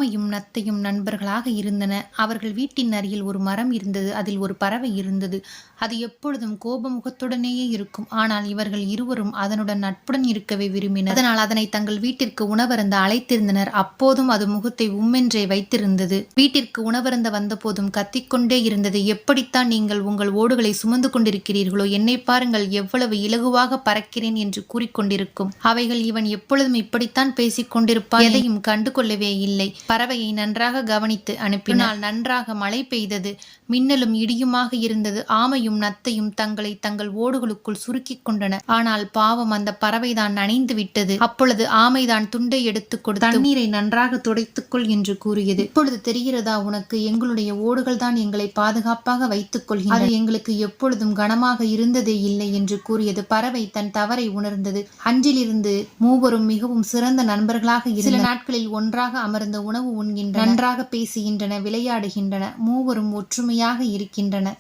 ஆமையும் நத்தையும் நண்பர்களாக இருந்தன. அவர்கள் வீட்டின் அருகில் ஒரு மரம் இருந்தது. அதில் ஒரு பறவை இருந்தது. அது எப்பொழுதும் கோபமுகத்துடனேயே இருக்கும். ஆனால் இவர்கள் இருவரும் அதனுடன் நட்புடன் இருக்கவே விரும்பினர். அதனால் அதனை தங்கள் வீட்டிற்கு உணவருந்த அழைத்திருந்தனர். அப்போதும் அது முகத்தை உம்மென்றே வைத்திருந்தது. வீட்டிற்கு உணவருந்த வந்தபோதும் கத்திக்கொண்டே இருந்தது. எப்படித்தான் நீங்கள் உங்கள் ஓடுகளை சுமந்து கொண்டிருக்கிறீர்களோ, என்னை பாருங்கள், எவ்வளவு இலகுவாக பறக்கிறேன் என்று கூறிக்கொண்டிருக்கும். அவைகள் இவன் எப்பொழுதும் இப்படித்தான் பேசிக் கொண்டிருப்பான், எதையும் கண்டு கொள்ளவே இல்லை. பறவையை நன்றாக கவனித்து அனுப்பினால் நன்றாக மழை பெய்தது. மின்னலும் இடியுமாக இருந்தது. ஆமையும் நத்தையும் தங்களை தங்கள் ஓடுகளுக்குள் சுருக்கிக் கொண்டன. ஆனால் பாவம், அந்த பறவைதான் நனைந்து விட்டது. அப்பொழுது ஆமைதான் துண்டை எடுத்துக் கொடுத்து தண்ணீரை நன்றாக துடைத்துக்கொள் என்று கூறியது. இப்பொழுது தெரிகிறதா உனக்கு, எங்களுடைய ஓடுகள் தான் எங்களை பாதுகாப்பாக வைத்துக் கொள்கின்றன. அது எங்களுக்கு எப்பொழுதும் கனமாக இருந்ததே இல்லை என்று கூறியது. பறவை தன் தவறை உணர்ந்தது. அன்றிலிருந்து மூவரும் மிகவும் சிறந்த நண்பர்களாக இருந்தனர். சில நாட்களில் ஒன்றாக அமர்ந்த உணவு உண்கின்றன, நன்றாக பேசுகின்றன, விளையாடுகின்றன. மூவரும் ஒற்றுமையாக இருக்கின்றன.